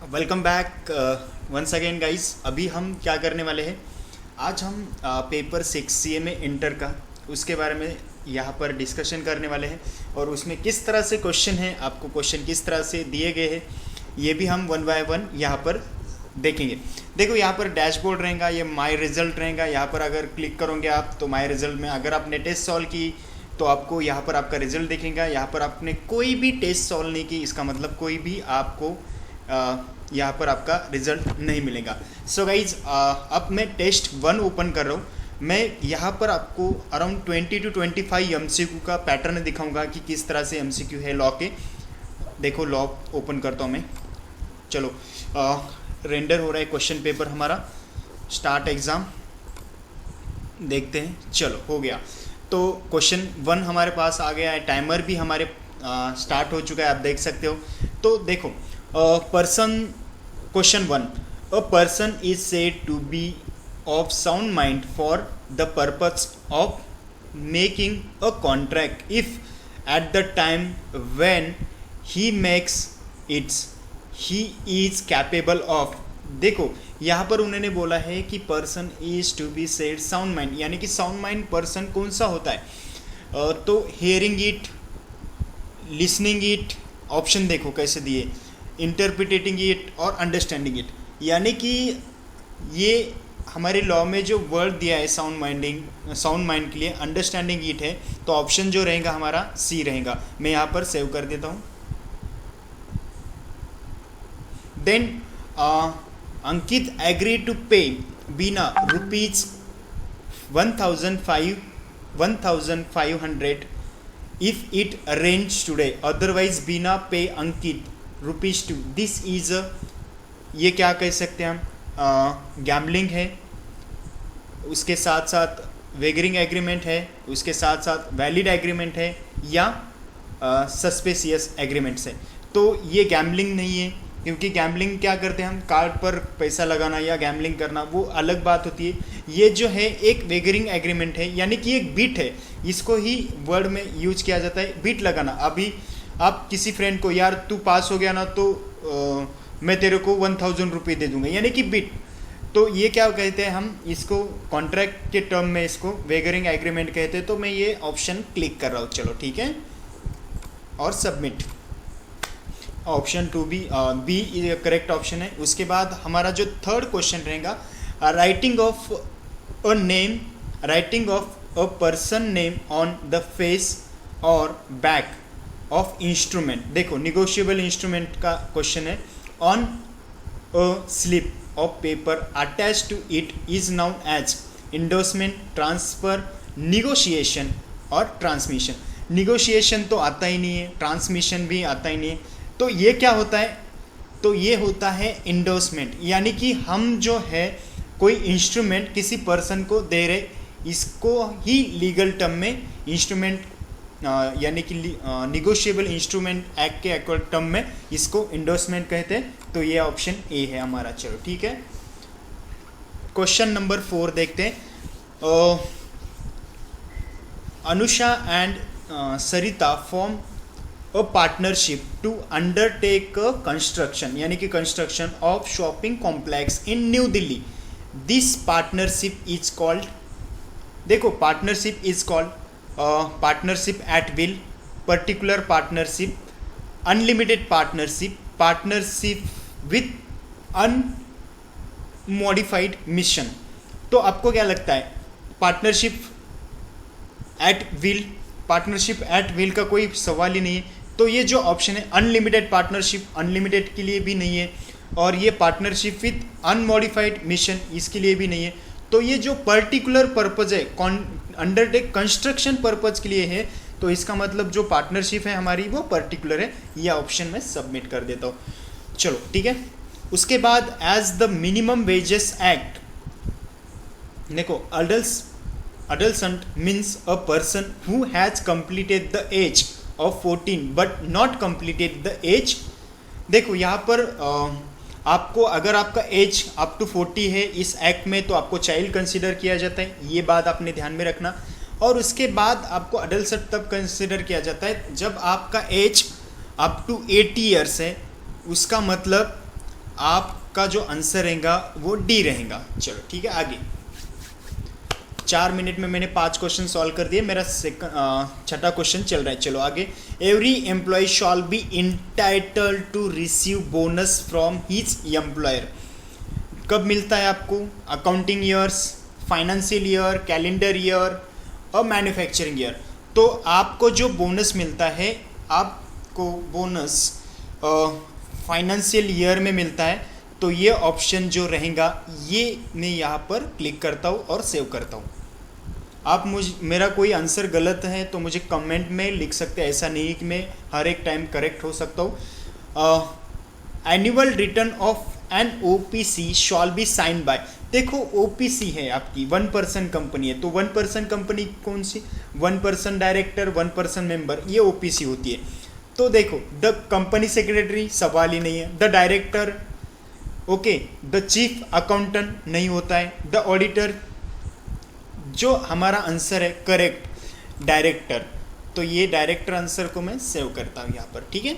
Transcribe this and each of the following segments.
Welcome back once again guys. अभी हम क्या करने वाले हैं, आज हम पेपर 6 सीएमए इंटर का उसके बारे में यहाँ पर डिस्कशन करने वाले हैं और उसमें किस तरह से क्वेश्चन है, आपको क्वेश्चन किस तरह से दिए गए हैं ये भी हम वन बाय वन यहाँ पर देखेंगे। देखो यहाँ पर डैशबोर्ड रहेगा, ये माय रिजल्ट रहेगा। यहाँ पर अगर क्लिक करोगे आप तो माय रिजल्ट में अगर आपने टेस्ट सॉल्व की तो आपको यहाँ पर आपका रिजल्ट दिखेगा। यहाँ पर आपने कोई भी टेस्ट सॉल्व नहीं की, इसका मतलब कोई भी आपको यहाँ पर आपका रिजल्ट नहीं मिलेगा। सो गाइज अब मैं टेस्ट 1 ओपन कर रहा हूँ। मैं यहाँ पर आपको अराउंड 20 to 25 एमसीक्यू का पैटर्न दिखाऊंगा कि किस तरह से एमसीक्यू है लॉ के। देखो लॉ ओपन करता हूँ मैं। चलो रेंडर हो रहा है क्वेश्चन पेपर हमारा, स्टार्ट एग्ज़ाम देखते हैं। चलो हो गया, तो क्वेश्चन 1 हमारे पास आ गया है। टाइमर भी हमारे स्टार्ट हो चुका है, आप देख सकते हो। तो देखो person, question 1, a person is said to be of sound mind for the purpose of making a contract if at the time when he makes its he is capable of. देखो यहाँ पर उन्होंने बोला है कि person is to be said sound mind, यानी कि sound mind person कौन सा होता है। तो hearing it, listening it, option देखो कैसे दिए, इंटरप्रिटेटिंग इट और अंडरस्टैंडिंग इट। यानी कि ये हमारे लॉ में जो वर्ड दिया है साउंड माइंड के लिए, अंडरस्टैंडिंग इट है, तो ऑप्शन जो रहेगा हमारा सी रहेगा। मैं यहाँ पर सेव कर देता हूँ। Then Ankit agree to pay Bina rupees 1500 if it rains today, otherwise Bina pay Ankit ₹2। This is ये क्या कह सकते हैं हम, गैम्बलिंग है, उसके साथ साथ वेगरिंग एग्रीमेंट है, उसके साथ साथ वैलिड एग्रीमेंट है या सस्पेसियस एग्रीमेंट्स है। तो ये गैम्बलिंग नहीं है, क्योंकि गैम्बलिंग क्या करते हैं हम, कार्ड पर पैसा लगाना या गैम्बलिंग करना वो अलग बात होती है। ये जो है एक वेगरिंग एग्रीमेंट है, यानी कि एक बीट है, इसको ही वर्ड में यूज किया जाता है, बीट लगाना। अभी आप किसी फ्रेंड को, यार तू पास हो गया ना तो मैं तेरे को 1000 रुपये दे दूंगा, यानी कि बीट। तो ये क्या कहते हैं हम, इसको कॉन्ट्रैक्ट के टर्म में इसको वेगरिंग एग्रीमेंट कहते हैं। तो मैं ये ऑप्शन क्लिक कर रहा हूँ, चलो ठीक है, और submit. Option 2 B correct option है। उसके बाद हमारा जो थर्ड क्वेश्चन रहेगा, writing of a person name on the face और बैक ऑफ इंस्ट्रूमेंट। देखो निगोशिएबल इंस्ट्रूमेंट का क्वेश्चन है। On a slip of paper attach to it is known as endorsement, transfer, negotiation और ट्रांसमिशन। निगोशिएशन तो आता ही नहीं है, ट्रांसमिशन भी आता ही नहीं है। तो ये क्या होता है, तो ये होता है इंडोर्समेंट, यानी कि हम जो है कोई इंस्ट्रूमेंट किसी पर्सन को दे रहे, इसको ही लीगल टर्म में इंस्ट्रूमेंट यानी कि निगोशिएबल इंस्ट्रूमेंट एक्ट के टर्म में इसको इंडोर्समेंट कहते हैं। तो ये ऑप्शन ए है हमारा। चलो ठीक है, क्वेश्चन नंबर 4 देखते हैं। Anusha and Sarita form a partnership to undertake a construction, यानी कि construction of shopping complex in New Delhi. This partnership is called, देखो partnership is called partnership at will, particular partnership, unlimited partnership, partnership with unmodified mission. तो आपको क्या लगता है, partnership at will, partnership at will का कोई सवाल ही नहीं है। तो ये जो ऑप्शन है अनलिमिटेड पार्टनरशिप, अनलिमिटेड के लिए भी नहीं है, और ये पार्टनरशिप विथ अनमॉडिफाइड मिशन इसके लिए भी नहीं है। तो ये जो पर्टिकुलर पर्पज है, अंडरटेक कंस्ट्रक्शन पर्पज के लिए है, तो इसका मतलब जो पार्टनरशिप है हमारी वो पर्टिकुलर है। ये ऑप्शन मैं सबमिट कर देता हूँ। चलो ठीक है, उसके बाद as the minimum wages act, देखो adolescent means a person who has completed the age of 14 but not completed the age। देखो यहाँ पर आपको, अगर आपका एज अप टू 40 है इस एक्ट में, तो आपको चाइल्ड कंसिडर किया जाता है, ये बात आपने ध्यान में रखना। और उसके बाद आपको अडल्ट तब कंसिडर किया जाता है जब आपका एज अप टू 80 ईयर्स है। उसका मतलब आपका जो आंसर रहेगा वो डी रहेगा। चलो ठीक है, आगे 4 मिनट में मैंने 5 क्वेश्चन सॉल्व कर दिए, मेरा छठा क्वेश्चन चल रहा है। चलो आगे, every employ shall be entitled to receive bonus from his employer. कब मिलता है आपको? Accounting years, financial year, calendar year और मैन्युफैक्चरिंग ईयर। तो आपको जो बोनस मिलता है, आपको बोनस फाइनेंशियल ईयर में मिलता है, तो ये ऑप्शन जो रहेगा ये मैं यहाँ पर क्लिक करता हूँ और सेव करता हूँ। आप मेरा कोई आंसर गलत है तो मुझे कमेंट में लिख सकते हैं, ऐसा नहीं कि मैं हर एक टाइम करेक्ट हो सकता हूँ। Annual return of an OPC shall be sign by. देखो ओपीसी है आपकी 1% कंपनी है, तो 1% कंपनी कौन सी? 1% डायरेक्टर, 1% मेंबर, ये ओपीसी होती है। तो देखो द कंपनी सेक्रेटरी सवाल ही नहीं है, the director okay, the chief accountant नहीं होता है, द ऑडिटर, जो हमारा आंसर है करेक्ट डायरेक्टर। तो ये डायरेक्टर आंसर को मैं सेव करता हूँ यहाँ पर, ठीक है।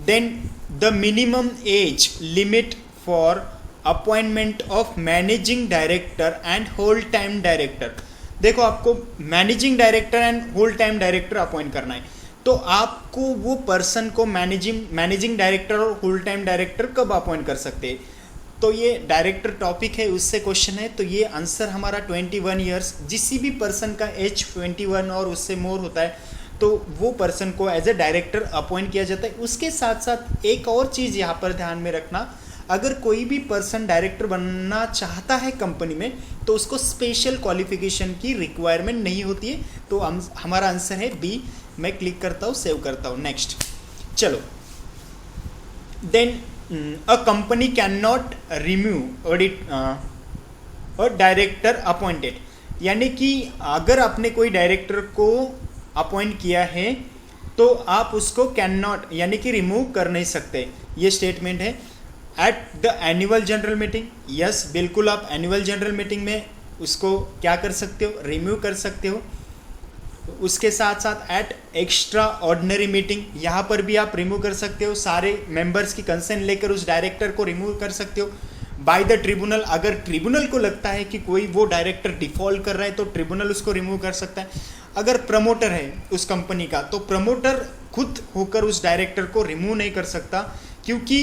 Then the minimum age limit for appointment of managing director and whole time director. देखो आपको managing director and whole time director appoint करना है, तो आपको वो पर्सन को मैनेजिंग डायरेक्टर और होल टाइम डायरेक्टर कब अपॉइंट कर सकते हैं? तो ये डायरेक्टर टॉपिक है, उससे क्वेश्चन है। तो ये आंसर हमारा 21 ईयर्स। जिस भी पर्सन का एज 21 और उससे मोर होता है तो वो पर्सन को एज ए डायरेक्टर अपॉइंट किया जाता है। उसके साथ साथ एक और चीज़ यहाँ पर ध्यान में रखना, अगर कोई भी पर्सन डायरेक्टर बनना चाहता है कंपनी में तो उसको स्पेशल क्वालिफिकेशन की रिक्वायरमेंट नहीं होती है। तो हमारा आंसर है बी। मैं क्लिक करता हूँ, सेव करता हूँ, नेक्स्ट। चलो, then a company can not remove audit और डायरेक्टर अपॉइंटेड, यानी कि अगर आपने कोई डायरेक्टर को अपॉइंट किया है तो आप उसको कैन नॉट यानी कि रिमूव कर नहीं सकते, ये स्टेटमेंट है। At the annual general meeting, yes बिल्कुल आप एनुअल जनरल मीटिंग में उसको क्या कर सकते हो? रिमूव कर सकते हो। उसके साथ साथ एट एक्स्ट्रा ऑर्डिनरी मीटिंग, यहाँ पर भी आप रिमूव कर सकते हो। सारे मेंबर्स की कंसेंट लेकर उस डायरेक्टर को रिमूव कर सकते हो। बाय द ट्रिब्यूनल, अगर ट्रिब्यूनल को लगता है कि कोई वो डायरेक्टर डिफॉल्ट कर रहा है तो ट्रिब्यूनल उसको रिमूव कर सकता है। अगर प्रमोटर है उस कंपनी का तो प्रमोटर खुद होकर उस डायरेक्टर को रिमूव नहीं कर सकता, क्योंकि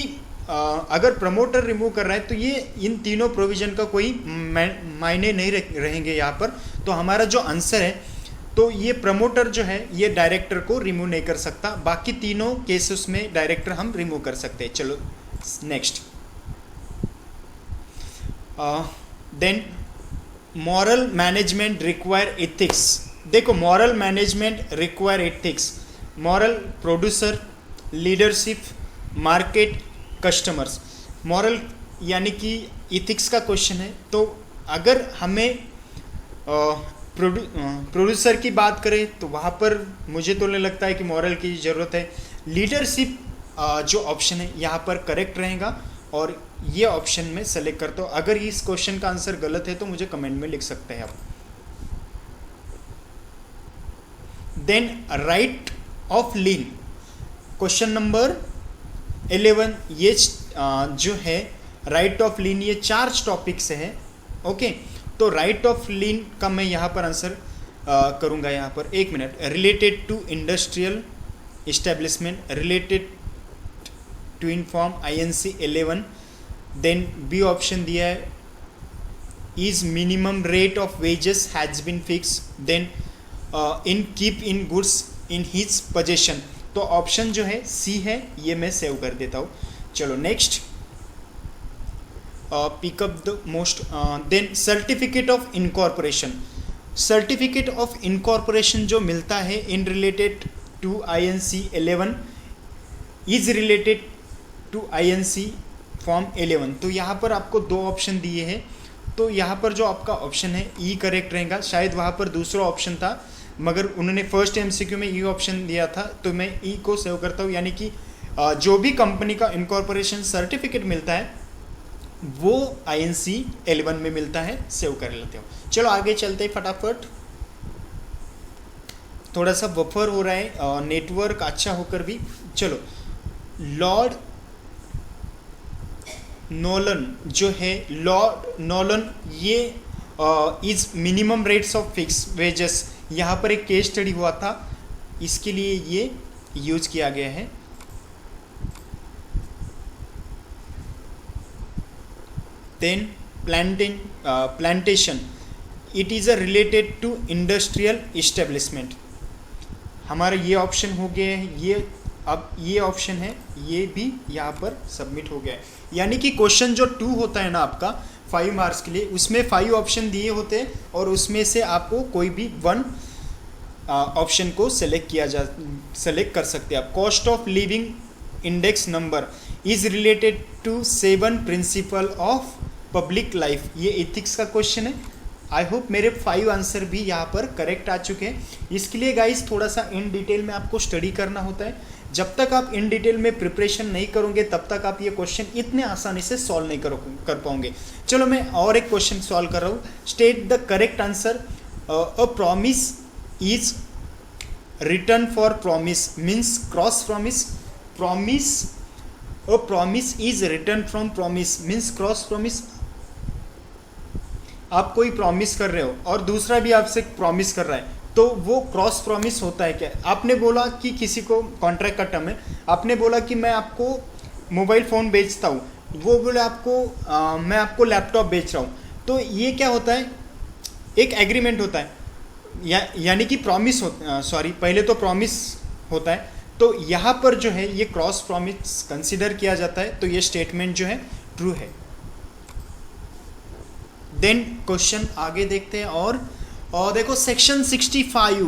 अगर प्रमोटर रिमूव कर रहा है तो ये इन तीनों प्रोविजन का कोई मायने नहीं रहेंगे यहाँ पर। तो हमारा जो आंसर है, तो ये प्रमोटर जो है ये डायरेक्टर को रिमूव नहीं कर सकता, बाकी तीनों केसेस में डायरेक्टर हम रिमूव कर सकते हैं। चलो next, then moral management require ethics. देखो moral management require ethics, moral producer, leadership, market, customers. Moral यानी कि इथिक्स का क्वेश्चन है, तो अगर हमें प्रोड्यूसर की बात करें तो वहाँ पर मुझे तो नहीं लगता है कि मॉरल की ज़रूरत है। लीडरशिप जो ऑप्शन है यहाँ पर करेक्ट रहेगा और ये ऑप्शन में सेलेक्ट करता हूँ। अगर इस क्वेश्चन का आंसर गलत है तो मुझे कमेंट में लिख सकते हैं आप। Then right of lien, question number 11, ये जो है राइट ऑफ लीन, ये 4 टॉपिक से है। ओके, तो राइट ऑफ लीन का मैं यहाँ पर आंसर करूँगा। यहाँ पर 1 minute, related to industrial establishment, related to inform INC 11। Then B option दिया है is minimum rate of wages has been fix, then in keep in goods in his possession. तो ऑप्शन जो है सी है, ये मैं सेव कर देता हूँ। चलो next, pickup the most, then certificate of incorporation. Certificate of incorporation जो मिलता है in related to INC 11 is related to INC form 11। तो यहाँ पर आपको 2 ऑप्शन दिए हैं, तो यहाँ पर जो आपका ऑप्शन है ई करेक्ट रहेगा। शायद वहाँ पर दूसरा ऑप्शन था मगर उन्होंने फर्स्ट MCQ में ई ऑप्शन दिया था, तो मैं ई को सेव करता हूँ। यानी कि जो भी कंपनी का इनकॉर्पोरेशन सर्टिफिकेट मिलता है वो INC 11 में मिलता है, सेव कर लेते हो। चलो आगे चलते हैं फटाफट, थोड़ा सा बफर हो रहा है नेटवर्क अच्छा होकर भी। चलो, लॉर्ड नोलन जो है, लॉर्ड नोलन, ये is minimum rates of fix wages, यहाँ पर एक केस स्टडी हुआ था, इसके लिए ये यूज किया गया है। Then plantation, it is a related to industrial establishment, हमारा ये ऑप्शन हो गया है। ये अब ये ऑप्शन है, ये भी यहाँ पर सबमिट हो गया है। यानी कि क्वेश्चन जो 2 होता है ना आपका 5 मार्क्स के लिए, उसमें 5 ऑप्शन दिए होते हैं और उसमें से आपको कोई भी 1 ऑप्शन को सेलेक्ट कर सकते हैं आप। Cost of living index number is related to 7 principle of public life, ये एथिक्स का क्वेश्चन है। आई होप मेरे 5 आंसर भी यहाँ पर करेक्ट आ चुके हैं। इसके लिए गाइस थोड़ा सा इन डिटेल में आपको स्टडी करना होता है। जब तक आप इन डिटेल में प्रिपरेशन नहीं करोगे तब तक आप ये क्वेश्चन इतने आसानी से सॉल्व नहीं कर पाओगे। चलो मैं और एक क्वेश्चन सॉल्व कर रहा हूँ। State the correct answer. A promise is return for promise means cross promise. A promise is return from promise means cross promise. आप कोई प्रॉमिस कर रहे हो और दूसरा भी आपसे प्रॉमिस कर रहा है, तो वो क्रॉस प्रॉमिस होता है क्या? आपने बोला कि किसी को कॉन्ट्रैक्ट का टर्म है, आपने बोला कि मैं आपको मोबाइल फ़ोन बेचता हूँ, वो बोले आपको मैं आपको लैपटॉप बेच रहा हूँ, तो ये क्या होता है? एक एग्रीमेंट होता है, यानी कि प्रॉमिस पहले तो प्रॉमिस होता है, तो यहाँ पर जो है ये क्रॉस प्रॉमिस कंसिडर किया जाता है, तो ये स्टेटमेंट जो है ट्रू है। देन क्वेश्चन आगे देखते हैं और देखो section 65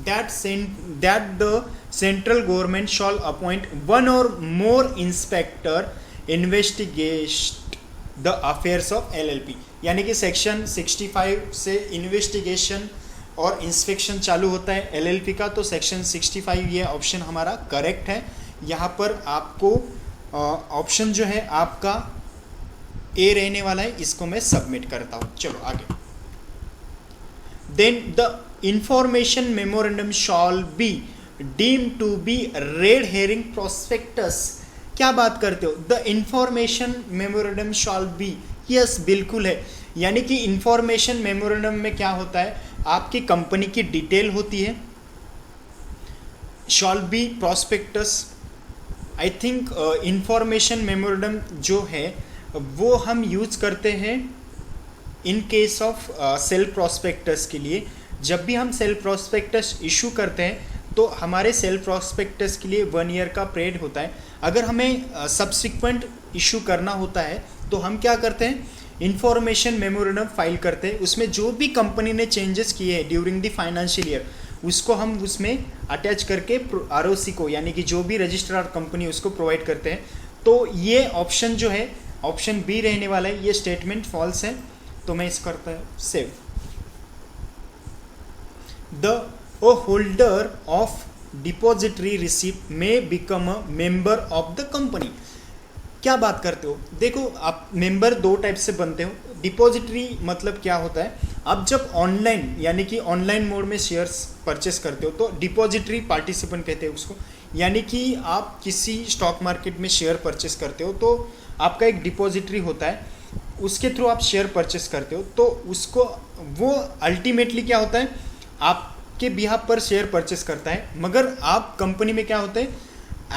that the central government shall appoint 1 or more inspector investigate the affairs of LLP, यानी कि सेक्शन 65 से इन्वेस्टिगेशन और इंस्पेक्शन चालू होता है LLP का, तो सेक्शन 65 ये ऑप्शन हमारा करेक्ट है। यहाँ पर आपको ऑप्शन जो है आपका ए रहने वाला है, इसको मैं सबमिट करता हूँ। चलो आगे। Then the information memorandum shall be deem to be red herring prospectus. क्या बात करते हो? The information memorandum shall be, yes बिल्कुल है। यानी कि इंफॉर्मेशन मेमोरेंडम में क्या होता है? आपकी कंपनी की डिटेल होती है। Shawl B prospectus, I think information memorandum जो है वो हम यूज करते हैं in case of self prospectus के लिए। जब भी हम सेल्फ प्रोस्पेक्टस इशू करते हैं तो हमारे सेल्फ प्रोस्पेक्टस के लिए 1 ईयर का पीरियड होता है। अगर हमें सब्सिक्वेंट इशू करना होता है तो हम क्या करते हैं? इंफॉर्मेशन मेमोरेंडम फाइल करते हैं, उसमें जो भी कंपनी ने चेंजेस किए हैं ड्यूरिंग द फाइनेंशियल ईयर उसको हम उसमें अटैच करके ROC को, यानी कि जो भी रजिस्ट्रार कंपनी उसको प्रोवाइड करते हैं। तो ये ऑप्शन जो है ऑप्शन बी रहने वाला है, ये स्टेटमेंट फॉल्स है, तो मैं इसको करता हूँ save. The holder of depository receipt may become a member of the company. क्या बात करते हो? देखो आप मेंबर 2 टाइप से बनते हो। डिपॉजिटरी मतलब क्या होता है? आप जब ऑनलाइन यानी कि ऑनलाइन मोड में शेयर्स परचेस करते हो तो डिपॉजिटरी पार्टिसिपेंट कहते हैं उसको। यानी कि आप किसी स्टॉक मार्केट में शेयर परचेस करते हो तो आपका एक डिपॉजिटरी होता है, उसके थ्रू आप शेयर परचेस करते हो, तो उसको वो अल्टीमेटली क्या होता है? आपके बिहाफ पर शेयर परचेस करता है, मगर आप कंपनी में क्या होता है?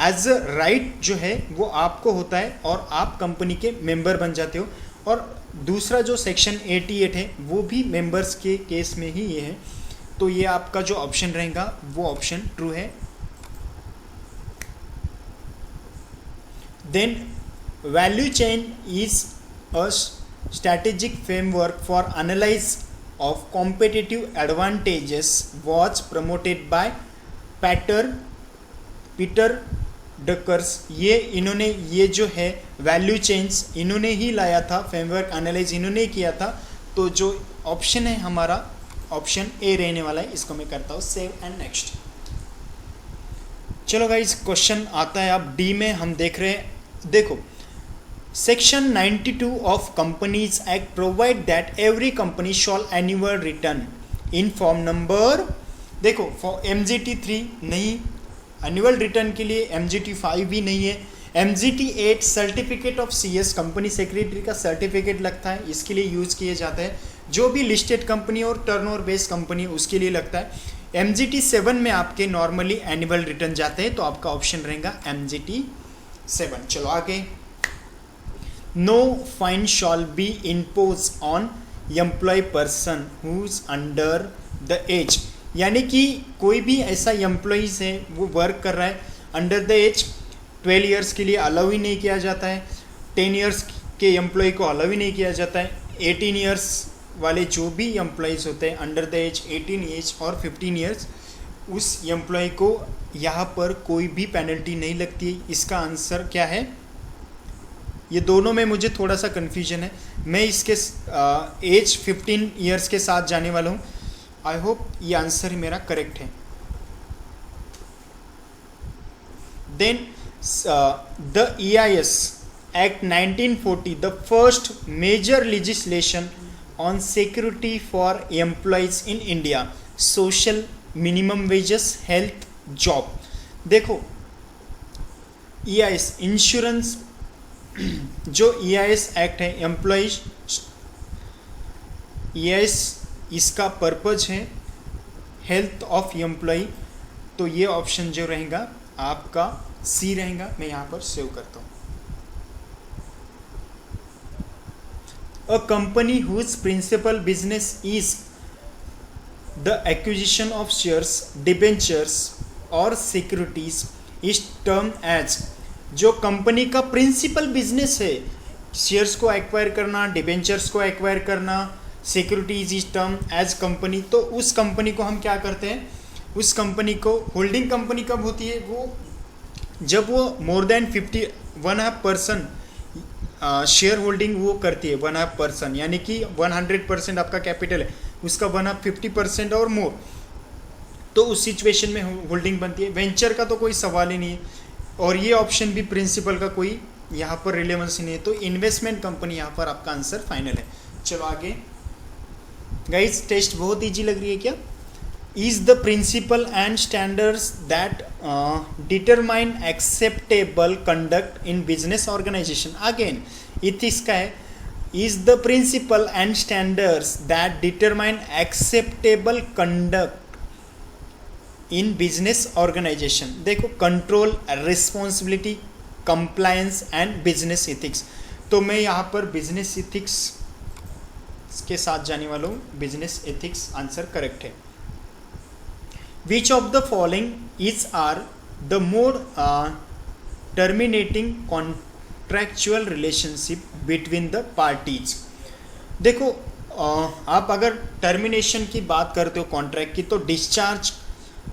एज अ राइट जो है वो आपको होता है और आप कंपनी के मेंबर बन जाते हो। और दूसरा जो सेक्शन 88 है वो भी मेंबर्स के केस में ही ये है, तो ये आपका जो ऑप्शन रहेगा वो ऑप्शन ट्रू है। Then value chain is a strategic framework for analysis of competitive advantages was promoted by Peter Drucker's. ये जो है वैल्यू चेंज इन्होंने ही लाया था, फ्रेमवर्क एनालाइज इन्होंने ही किया था, तो जो ऑप्शन है हमारा ऑप्शन ए रहने वाला है, इसको मैं करता हूँ सेव एंड नेक्स्ट। चलो गाइस क्वेश्चन आता है अब डी में, हम देख रहे हैं, देखो Section 92 of Companies Act provide that every company shall annual return in form number, देखो for MGT 3 नहीं, एनुअल रिटर्न के लिए MGT 5 भी नहीं है, MGT8 certificate of CS company secretary का सर्टिफिकेट लगता है, इसके लिए यूज किए जाता है, जो भी लिस्टेड कंपनी और टर्नओवर बेस्ड कंपनी उसके लिए लगता है। MGT7 में आपके नॉर्मली एनुअल रिटर्न जाते हैं, तो आपका ऑप्शन रहेगा MGT7। चलो आगे। No fine shall be impose on employ person who is under the age, यानी कि कोई भी ऐसा एम्प्लॉइज है वो वर्क कर रहा है अंडर द एज, 12 ईयर्स के लिए अलाउ ही नहीं किया जाता है, 10 ईयर्स के एम्प्लॉय को अलाउ ही नहीं किया जाता है, 18 ईयर्स वाले जो भी एम्प्लॉइज होते हैं अंडर द एज 18 ईयर्स और 15 ईयर्स, उस एम्प्लॉय को यहाँ पर कोई भी पेनल्टी नहीं लगती। इसका आंसर क्या है? ये दोनों में मुझे थोड़ा सा कन्फ्यूजन है, मैं इसके एज 15 ईयर्स के साथ जाने वाला हूँ। आई होप ये आंसर मेरा करेक्ट है। Then the EIS Act 1940, the first major legislation on security for employees in India, social minimum wages, health, job। देखो EIS इंश्योरेंस जो EIS एक्ट है एम्प्लॉइज EIS, इसका पर्पज है हेल्थ ऑफ एम्प्लॉय, तो ये option जो रहेगा आपका सी रहेगा। मैं यहाँ पर सेव करता हूँ। A company whose principal business is the acquisition of shares, debentures और सिक्योरिटीज इज टर्म एज, जो कंपनी का प्रिंसिपल बिजनेस है शेयर्स को एक्वायर करना, डिबेंचर्स को एक्वायर करना, securities is term as company, तो उस कंपनी को हम क्या करते हैं, उस कंपनी को होल्डिंग कंपनी कब होती है? वो जब वो मोर देन 1/2% शेयर होल्डिंग वो करती है, 1/2%, यानी कि 100% आपका कैपिटल है, उसका 1/2 50% और मोर, तो उस सिचुएशन में होल्डिंग बनती है। वेंचर का तो कोई सवाल ही नहीं है, और ये ऑप्शन भी प्रिंसिपल का कोई यहाँ पर रिलेवेंस नहीं है, तो इन्वेस्टमेंट कंपनी यहाँ पर आपका आंसर फाइनल है। चलो आगे। गाइस टेस्ट बहुत ईजी लग रही है क्या? is the principle and standards that determine acceptable conduct in business organization। again ethics का है, is the principle and standards that determine acceptable conduct in business organization। देखो control, responsibility, compliance and business ethics, तो मैं यहाँ पर business ethics के साथ जाने वाला हूँ। business ethics आंसर करेक्ट है। Which of the following is are the more terminating contractual relationship between the parties। देखो आप अगर टर्मिनेशन की बात करते हो कॉन्ट्रैक्ट की, तो डिस्चार्ज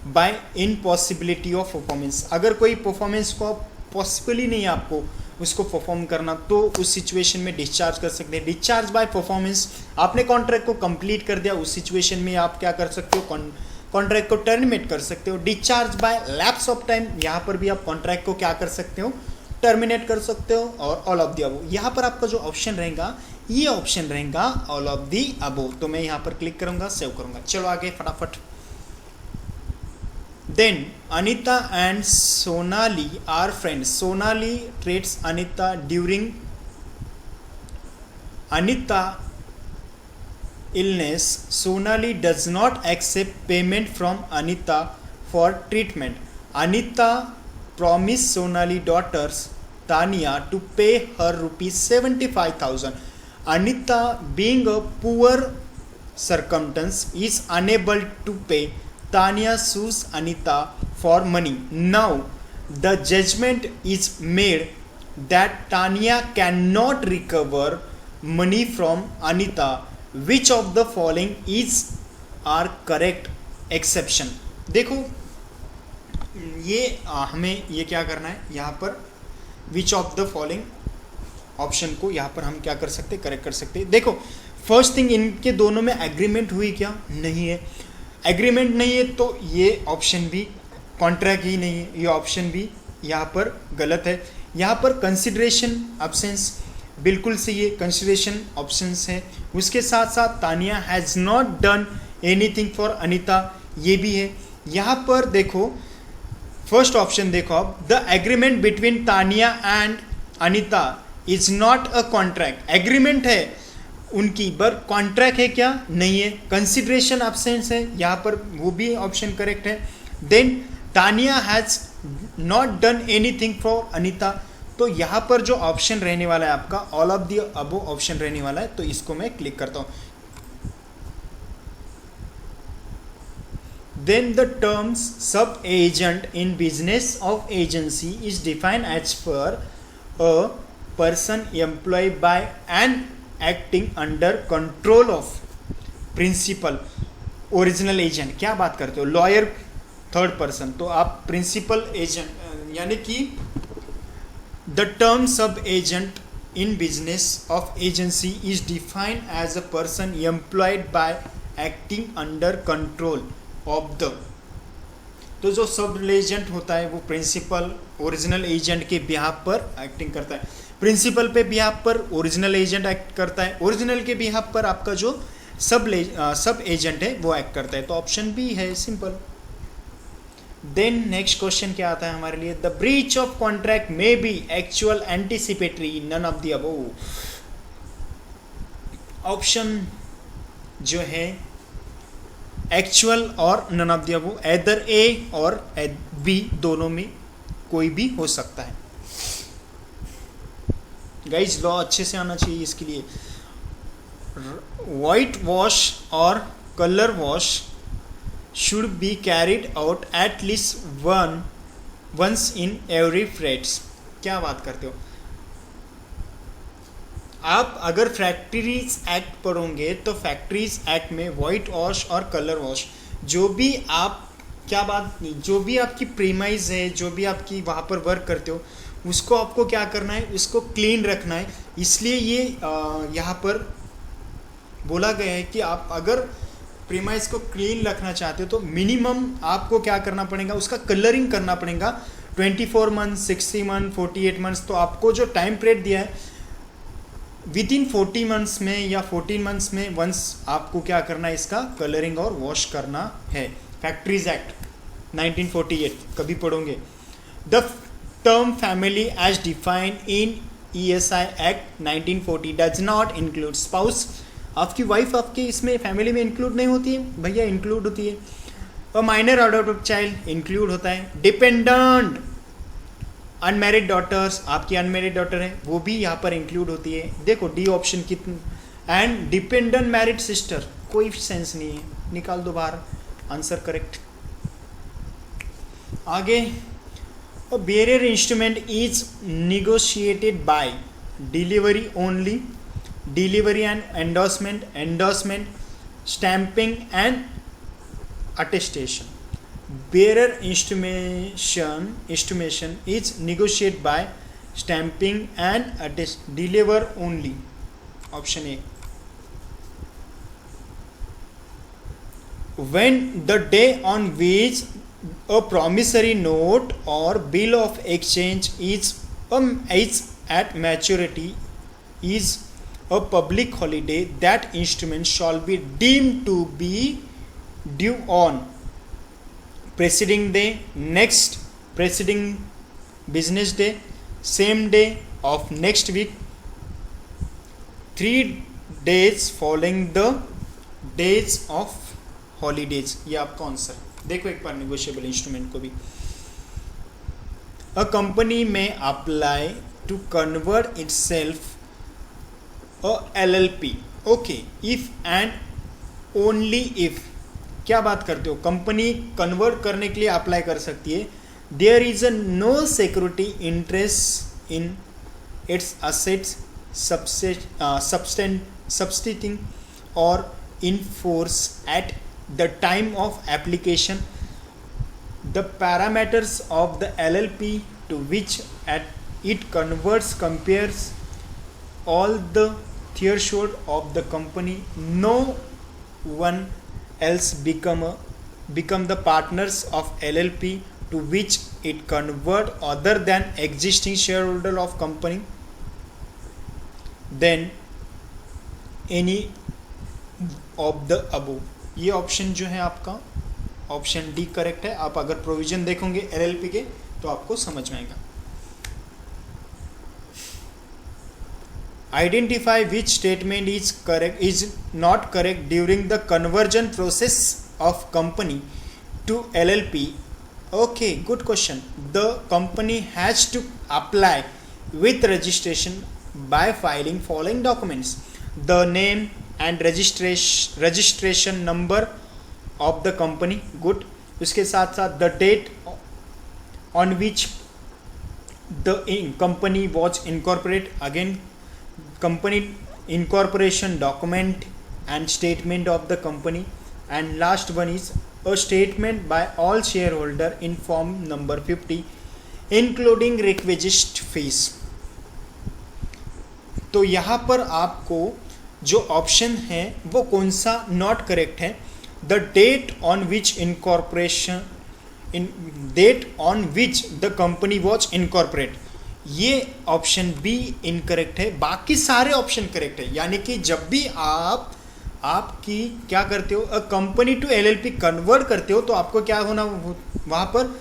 बाय इनपॉसिबिलिटी ऑफ परफॉर्मेंस, अगर कोई परफॉर्मेंस को पॉसिबल ही नहीं है आपको उसको परफॉर्म करना, तो उस सिचुएशन में डिस्चार्ज कर सकते हैं। डिस्चार्ज बाय परफॉर्मेंस, आपने कॉन्ट्रैक्ट को कंप्लीट कर दिया, उस सिचुएशन में आप क्या कर सकते हो, कॉन्ट्रैक्ट को टर्मिनेट कर सकते हो। Discharge by lapse of time, यहाँ पर भी आप कॉन्ट्रैक्ट को क्या कर सकते हो, टर्मिनेट कर सकते हो। और ऑल ऑफ द अबव, यहाँ पर आपका जो ऑप्शन रहेगा ये ऑप्शन रहेगा ऑल ऑफ द अबव, तो मैं यहाँ पर क्लिक करूंगा, सेव करूंगा। चलो आगे फटाफट। Then Anita and Sonali are friends. Sonali treats Anita during Anita illness. Sonali does not accept payment from Anita for treatment. Anita promised Sonali daughters Tanya to pay her rupees 75,000. Anita, being a poor circumstance, is unable to pay. Tanya sues Anita for money. Now the judgment is made that Tanya cannot recover money from Anita. Which of the following is are correct exception? देखो ये हमें ये क्या करना है, यहाँ पर which of the following option को यहाँ पर हम क्या कर सकते, करेक्ट कर सकते। देखो फर्स्ट थिंग, इनके दोनों में एग्रीमेंट हुई क्या, नहीं है। एग्रीमेंट नहीं है तो ये ऑप्शन भी कॉन्ट्रैक्ट ही नहीं है, ये ऑप्शन भी यहाँ पर गलत है। यहाँ पर कंसिडरेशन एब्सेंस बिल्कुल सही है, कंसिडरेशन ऑप्शंस है। उसके साथ साथ Tania has not done anything for Anita, ये भी है। यहाँ पर देखो फर्स्ट ऑप्शन देखो आप, the agreement between Tania and Anita is not a contract. Agreement है उनकी, पर कॉन्ट्रैक्ट है क्या, नहीं है। कंसिडरेशन एब्सेंस है यहाँ पर, वो भी ऑप्शन करेक्ट है। Then Tania has not done anything for Anita, तो यहाँ पर जो ऑप्शन रहने वाला है आपका all of the above option रहने वाला है, तो इसको मैं क्लिक करता हूँ। Then the terms sub-agent in business of agency is defined as per a person employed by and acting under control of principal original agent. क्या बात करते हो, लॉयर थर्ड पर्सन, तो आप प्रिंसिपल एजेंट, यानी कि the term sub agent in business of agency is defined as a person employed by acting under control of the, तो जो सब एजेंट होता है वो प्रिंसिपल ओरिजिनल एजेंट के बिहाफ पर एक्टिंग करता है। प्रिंसिपल पे बिहाफ पर ओरिजिनल एजेंट एक्ट करता है, ओरिजिनल के बिहाफ पर आपका जो सब एजेंट है वो एक्ट करता है, तो ऑप्शन बी है, सिंपल। देन नेक्स्ट क्वेश्चन क्या आता है हमारे लिए, the breach of contract may be actual anticipatory none of the above. Option जो है actual or none of the above, either A or B, दोनों में कोई भी हो सकता है। गाइज लॉ अच्छे से आना चाहिए इसके लिए। वाइट वॉश और colour wash should be carried out at least once in every frets. क्या बात करते हो आप, अगर फैक्ट्रीज एक्ट पढ़ोगे तो फैक्ट्रीज एक्ट में वाइट वॉश और कलर वॉश, जो भी आप, क्या बात, जो भी आपकी प्रीमाइज है, जो भी आपकी वहाँ पर वर्क करते हो, उसको आपको क्या करना है, उसको क्लीन रखना है। इसलिए ये यहाँ पर बोला गया है कि आप अगर प्रीमाइज को क्लीन रखना चाहते हो तो मिनिमम आपको क्या करना पड़ेगा, उसका कलरिंग करना पड़ेगा 24 मंथ्स, 60 मंथ, 48 मंथ्स। तो आपको जो टाइम पीरियड दिया है विद इन 40 मंथ्स में या 14 मंथ्स में वंस आपको क्या करना है, इसका कलरिंग और वॉश करना है। फैक्ट्रीज एक्ट 1948 कभी पढ़ोगे। The term family as defined in ESI act 1940 does not include spouse. आपकी वाइफ आपके इसमें फैमिली में इंक्लूड नहीं होती है भैया, इंक्लूड होती है। और माइनर अडॉप्टेड चाइल्ड इंक्लूड होता है। डिपेंडेंट अनमैरिड डॉटर्स, आपकी अनमैरिड डॉटर है वो भी यहाँ पर इंक्लूड होती है। देखो डी ऑप्शन कितनी, एंड डिपेंडेंट मैरिड सिस्टर, कोई सेंस नहीं है, निकाल दो बाहर, आंसर करेक्ट। आगे, a barrier instrument is negotiated by delivery only, delivery and endorsement, stamping and attestation. Barrier estimation is negotiated by stamping and deliver only. Option A. When the day on which a promissory note or bill of exchange is at maturity is a public holiday, that instrument shall be deemed to be due on preceding day, next preceding business day, same day of next week, 3 days following the days of holidays। ये आपका answer है। देखो एक बार negotiable instrument को भी, a company में apply to convert itself a LLP, okay, if and only if. क्या बात करते हो, कंपनी कन्वर्ट करने के लिए अप्लाई कर सकती है। There is a no security interest in its assets substituting or in force at the time of application. The parameters of the LLP to which it converts compares all the threshold of the company. No one else become the partners of LLP to which it convert other than existing shareholder of company. Then any of the above। ये option जो है आपका option D correct है। आप अगर provision देखोगे LLP के तो आपको समझ में आएगा। Identify which statement is not correct during the conversion process of company to LLP. Okay, good question. The company has to apply with registration by filing following documents: the name and registration number of the company, good। उसके साथ साथ the date on which the company was incorporated, again company incorporation document and statement of the company, and last one is a statement by all shareholder in form number 50 including requisite fees। तो यहाँ पर आपको जो option है वो कौन सा not correct है? The date on which incorporation date on which the company was incorporate, ये ऑप्शन बी इनकरेक्ट है। बाकी सारे ऑप्शन करेक्ट है। यानी कि जब भी आपकी क्या करते हो, a company to LLP convert करते हो तो आपको क्या होना वहाँ पर,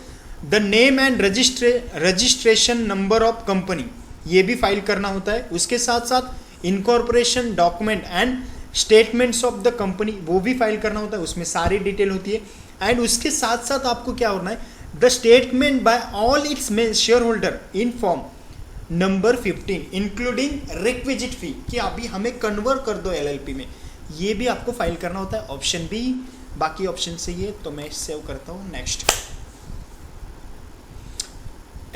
the name and registration number of company ये भी फाइल करना होता है। उसके साथ साथ incorporation document and statements of the company वो भी फाइल करना होता है, उसमें सारी डिटेल होती है। एंड उसके साथ साथ आपको क्या होना है, the statement by all its share holder in form number 15 including requisite fee, कि अभी हमें कन्वर्ट कर दो एलएलपी में, ये भी आपको फाइल करना होता है। ऑप्शन बी, बाकी ऑप्शन से ये तो मैं सेव करता हूँ। Next,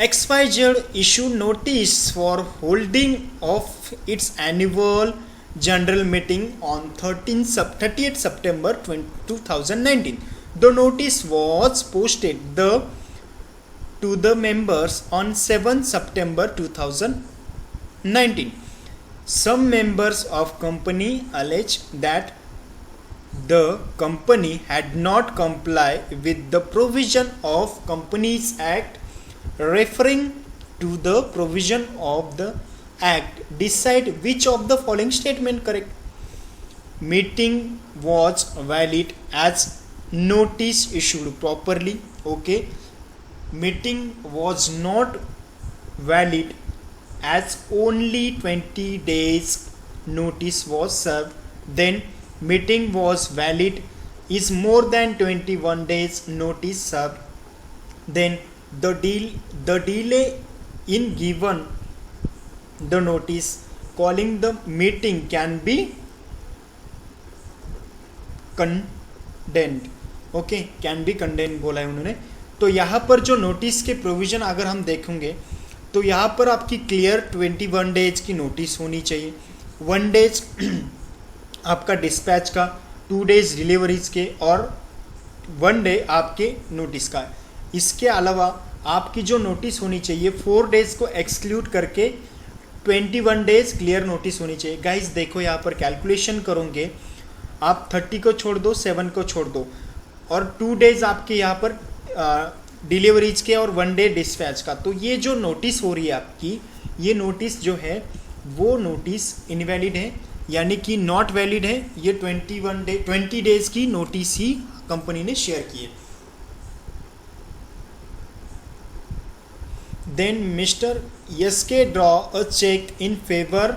XYZ issued notice for holding of its annual general meeting on 30th September 2019. The notice was posted to the members on 7th September 2019. Some members of company allege that the company had not complied with the provision of Companies Act referring to the provision of the act. Decide which of the following statement correct. Meeting was valid as notice issued properly. Okay, meeting was not valid as only 20 days notice was served. Then meeting was valid is more than 21 days notice served. Then the delay in given the notice calling the meeting can be condemned. Okay, can be condemned बोला है उन्होंने। तो यहाँ पर जो notice के provision अगर हम देखेंगे तो यहाँ पर आपकी क्लियर 21 डेज की नोटिस होनी चाहिए, 1 डेज आपका डिस्पैच का, 2 डेज डिलीवरीज के और 1 डे आपके नोटिस का। इसके अलावा आपकी जो नोटिस होनी चाहिए 4 डेज को एक्सक्लूड करके 21 डेज क्लियर नोटिस होनी चाहिए। गाइस देखो यहाँ पर कैलकुलेशन करोगे आप 30 को छोड़ दो, 7 को छोड़ दो और 2 डेज आपके यहाँ पर डिलीवरीज के और 1 डे डिस्पैच का। तो ये जो नोटिस हो रही है आपकी, ये नोटिस जो है वो नोटिस इनवैलिड है, यानी कि नॉट वैलिड है। ये 20 डेज की नोटिस ही कंपनी ने शेयर की है। Then Mr. SK draw a check in favor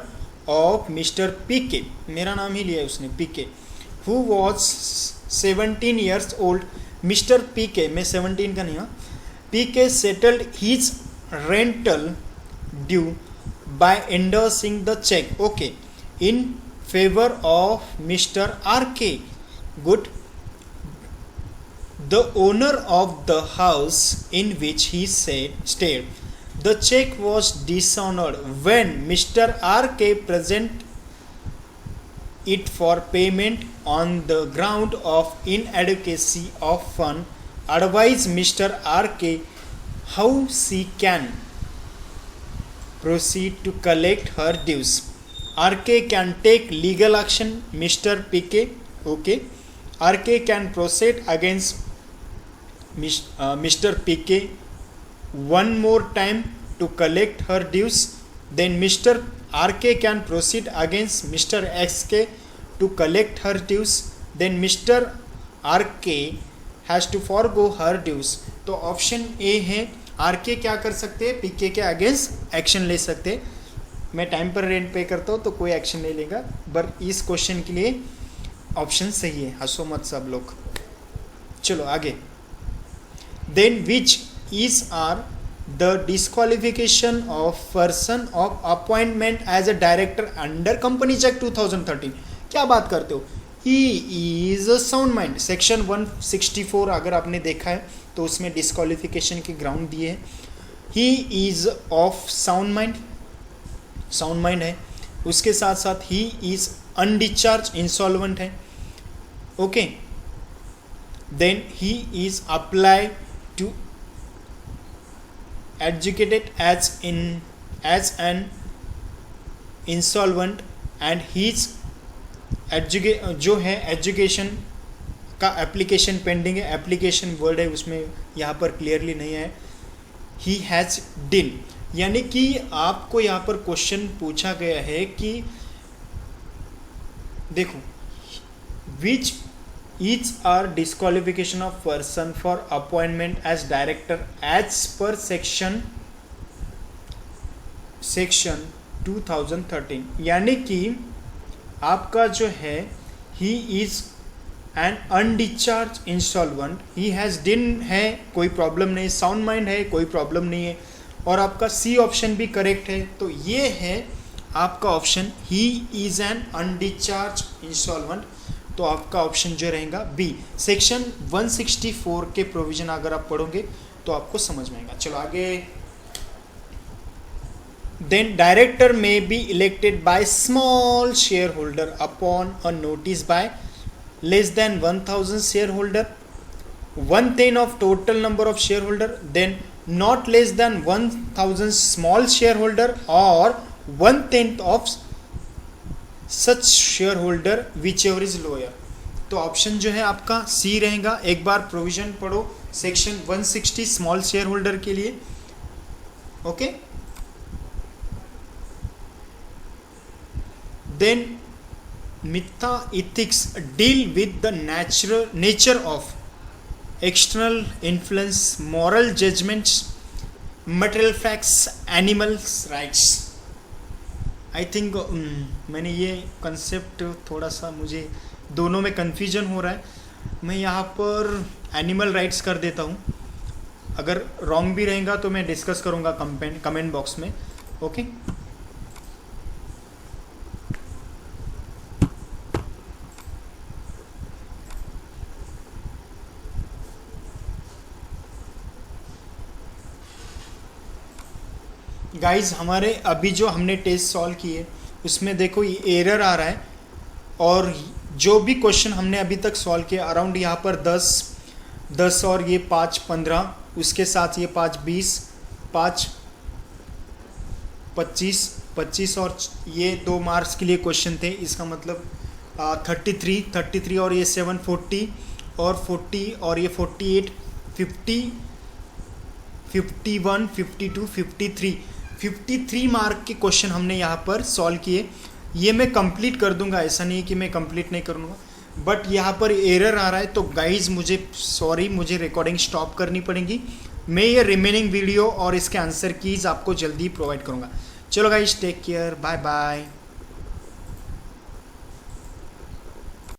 of Mr. PK, मेरा नाम ही लिया है उसने, PK, who was 17 years old. Mr. PK, मैं 17 का नहीं हूँ, PK settled his rental due by endorsing the check, okay, in favor of Mr. RK, good. The owner of the house in which he stayed. The check was dishonored when Mr. RK present it for payment on the ground of inadequacy of fund. Advise Mr. RK how she can proceed to collect her dues. RK can take legal action. Mr. PK, okay. RK can proceed against Mr. PK one more time to collect her dues. Then Mr. RK can proceed against Mr. XK to collect her dues. Then Mr. RK has to forgo her dues. तो option A है R के क्या कर सकते हैं, P के against action ले सकते हैं। मैं टाइम पर रेंट पे करता हूँ तो कोई एक्शन नहीं लेगा, बट इस क्वेश्चन के लिए ऑप्शन सही है, हंसो मत सब लोग। चलो आगे। Then which is are the disqualification of person of appointment as a director under companies act 2013। क्या बात करते हो, he is a sound mind. Section 164 अगर आपने देखा है तो उसमें डिस्क्वालिफिकेशन के ग्राउंड दिए हैं। He is of sound mind, sound mind है। उसके साथ साथ ही इज अनडिस्चार्ज इंसॉल्वेंट है। Okay, then he is apply to educated as an insolvent and his जो है एजुकेशन का एप्लीकेशन पेंडिंग है। एप्लीकेशन वर्ड है उसमें यहाँ पर क्लियरली नहीं है। ही हैज़ डिन, यानी कि आपको यहाँ पर क्वेश्चन पूछा गया है कि देखो विच each are disqualification of person for appointment as director as per section 2013। यानी कि आपका जो है he is an undischarged insolvent, he has done है कोई प्रॉब्लम नहीं, साउंड माइंड है कोई प्रॉब्लम नहीं है, और आपका सी ऑप्शन भी करेक्ट है। तो ये है आपका option, he is an undischarged insolvent। तो आपका ऑप्शन जो रहेगा बी। सेक्शन 164 के प्रोविजन अगर आप पढ़ोगे तो आपको समझ में आएगा। चलो आगे। देन डायरेक्टर में be elected by small share holder upon a notice bye less than 1000 share holder, 1/10 of total number of shareholder, then not less than 1000 small shareholder or 1/10 of such shareholder whichever is lower. तो option जो है आपका C रहेगा। एक बार provision पढ़ो section 160 small shareholder के लिए। ओके, then meta ethics deal with the nature of external influence, moral judgements, material facts, animals rights. I think मैंने ये कंसेप्ट थोड़ा सा मुझे दोनों में कन्फ्यूजन हो रहा है। मैं यहाँ पर एनिमल राइट्स कर देता हूँ, अगर रॉन्ग भी रहेगा तो मैं डिस्कस करूँगा कमेंट बॉक्स में। ओके, गाइज हमारे अभी जो हमने टेस्ट सॉल्व किए उसमें देखो ये एरर आ रहा है, और जो भी क्वेश्चन हमने अभी तक सॉल्व किया अराउंड यहाँ पर 10 और ये 5 15, उसके साथ ये 5 20, 5 25 और ये 2 मार्क्स के लिए क्वेश्चन थे। इसका मतलब 33 और ये 7 40 और 40 और ये 48 50 51 52 53 मार्क के क्वेश्चन हमने यहाँ पर सॉल्व किए। ये मैं कंप्लीट कर दूंगा, ऐसा नहीं कि मैं कंप्लीट नहीं करूँगा, बट यहाँ पर एरर आ रहा है तो गाइज मुझे सॉरी, मुझे रिकॉर्डिंग स्टॉप करनी पड़ेगी। मैं ये रिमेनिंग वीडियो और इसके आंसर कीज आपको जल्दी प्रोवाइड करूँगा। चलो guys, take care, bye bye.